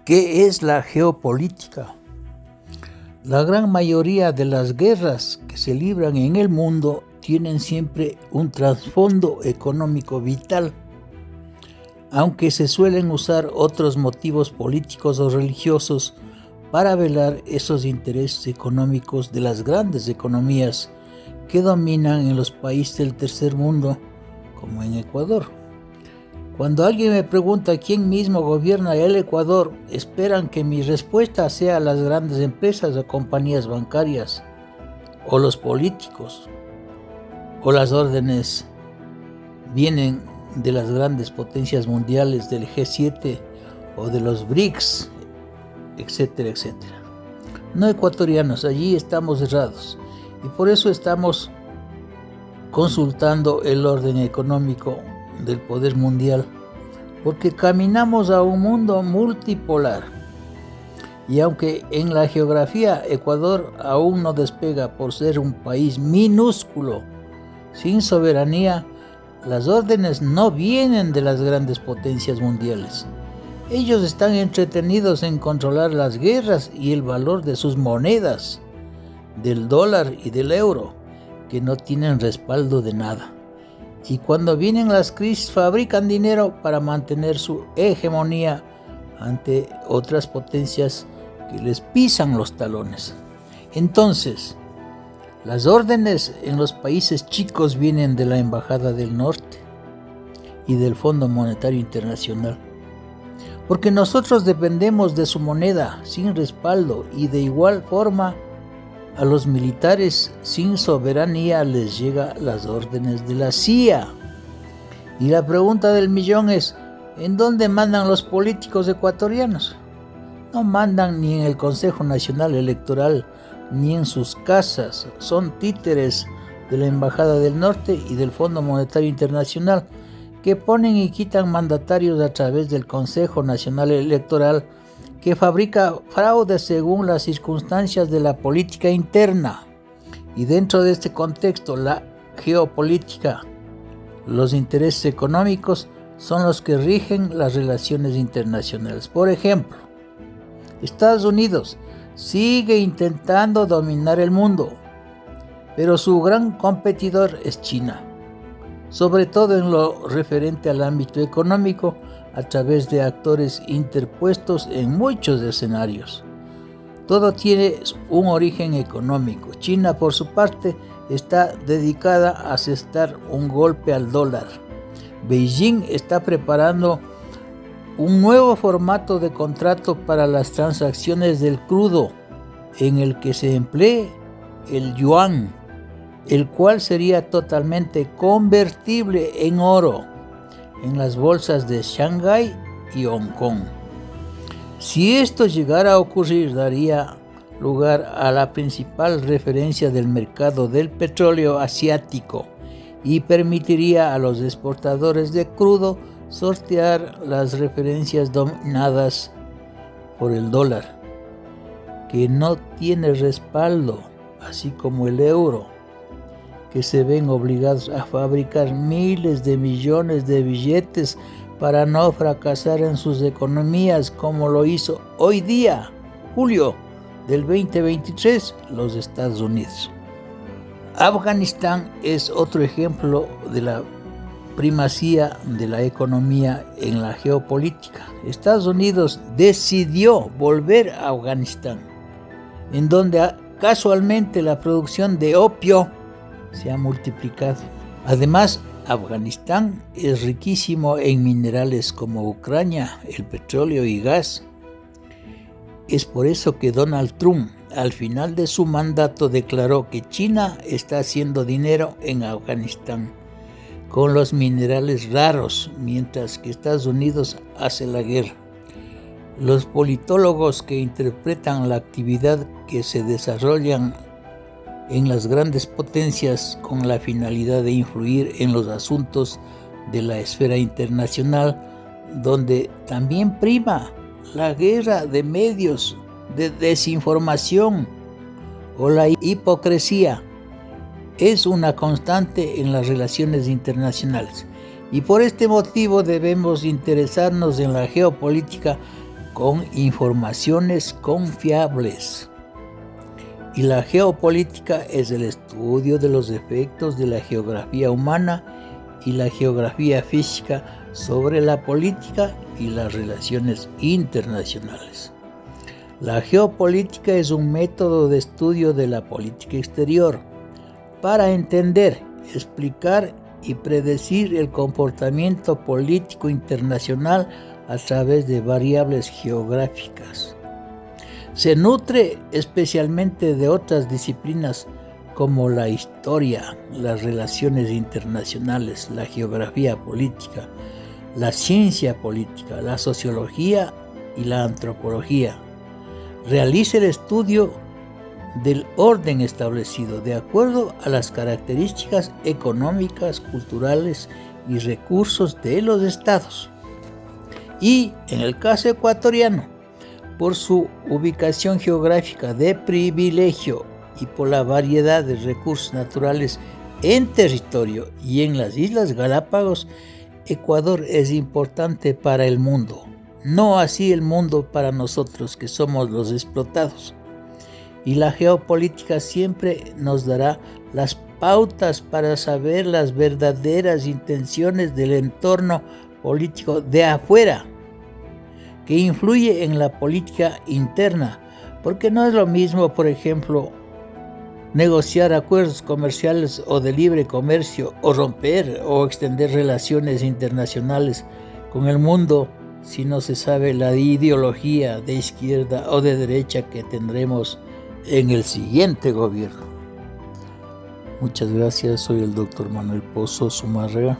¿Qué es la geopolítica? La gran mayoría de las guerras que se libran en el mundo tienen siempre un trasfondo económico vital, aunque se suelen usar otros motivos políticos o religiosos para velar esos intereses económicos de las grandes economías que dominan en los países del tercer mundo, como en Ecuador. Cuando alguien me pregunta quién mismo gobierna el Ecuador, esperan que mi respuesta sea las grandes empresas o compañías bancarias, o los políticos, o las órdenes vienen de las grandes potencias mundiales del G7 o de los BRICS, etcétera, etcétera. No ecuatorianos, allí estamos errados y por eso estamos consultando el orden económico del poder mundial, porque caminamos a un mundo multipolar. Y aunque en la geografía Ecuador aún no despega por ser un país minúsculo, sin soberanía, las órdenes no vienen de las grandes potencias mundiales. Ellos están entretenidos en controlar las guerras y el valor de sus monedas, del dólar y del euro, que no tienen respaldo de nada. Y cuando vienen las crisis fabrican dinero para mantener su hegemonía ante otras potencias que les pisan los talones. Entonces, las órdenes en los países chicos vienen de la Embajada del Norte y del Fondo Monetario Internacional, porque nosotros dependemos de su moneda sin respaldo, y de igual forma a los militares sin soberanía les llegan las órdenes de la CIA. Y la pregunta del millón es, ¿en dónde mandan los políticos ecuatorianos? No mandan ni en el Consejo Nacional Electoral, ni en sus casas. Son títeres de la Embajada del Norte y del Fondo Monetario Internacional, que ponen y quitan mandatarios a través del Consejo Nacional Electoral, que fabrica fraudes según las circunstancias de la política interna. Y dentro de este contexto, la geopolítica, los intereses económicos son los que rigen las relaciones internacionales. Por ejemplo, Estados Unidos sigue intentando dominar el mundo, pero su gran competidor es China, sobre todo en lo referente al ámbito económico, a través de actores interpuestos en muchos escenarios. Todo tiene un origen económico. China, por su parte, está dedicada a asestar un golpe al dólar. Beijing está preparando un nuevo formato de contrato para las transacciones del crudo, en el que se emplee el yuan, el cual sería totalmente convertible en oro en las bolsas de Shanghái y Hong Kong. Si esto llegara a ocurrir, daría lugar a la principal referencia del mercado del petróleo asiático y permitiría a los exportadores de crudo sortear las referencias dominadas por el dólar, que no tiene respaldo, así como el euro, que se ven obligados a fabricar miles de millones de billetes para no fracasar en sus economías, como lo hizo hoy día, julio del 2023, los Estados Unidos. Afganistán es otro ejemplo de la primacía de la economía en la geopolítica. Estados Unidos decidió volver a Afganistán, en donde casualmente la producción de opio se ha multiplicado. Además, Afganistán es riquísimo en minerales como Ucrania, el petróleo y gas. Es por eso que Donald Trump, al final de su mandato, declaró que China está haciendo dinero en Afganistán con los minerales raros, mientras que Estados Unidos hace la guerra. Los politólogos que interpretan la actividad que se desarrollan en las grandes potencias con la finalidad de influir en los asuntos de la esfera internacional, donde también prima la guerra de medios de desinformación o la hipocresía, es una constante en las relaciones internacionales. Y por este motivo debemos interesarnos en la geopolítica con informaciones confiables. Y la geopolítica es el estudio de los efectos de la geografía humana y la geografía física sobre la política y las relaciones internacionales. La geopolítica es un método de estudio de la política exterior para entender, explicar y predecir el comportamiento político internacional a través de variables geográficas. Se nutre especialmente de otras disciplinas como la historia, las relaciones internacionales, la geografía política, la ciencia política, la sociología y la antropología. Realiza el estudio del orden establecido de acuerdo a las características económicas, culturales y recursos de los estados. Y en el caso ecuatoriano, por su ubicación geográfica de privilegio y por la variedad de recursos naturales en territorio y en las Islas Galápagos, Ecuador es importante para el mundo, no así el mundo para nosotros que somos los explotados. Y la geopolítica siempre nos dará las pautas para saber las verdaderas intenciones del entorno político de afuera, que influye en la política interna, porque no es lo mismo, por ejemplo, negociar acuerdos comerciales o de libre comercio, o romper o extender relaciones internacionales con el mundo si no se sabe la ideología de izquierda o de derecha que tendremos en el siguiente gobierno. Muchas gracias, soy el Dr. Manuel Pozo Zumárraga.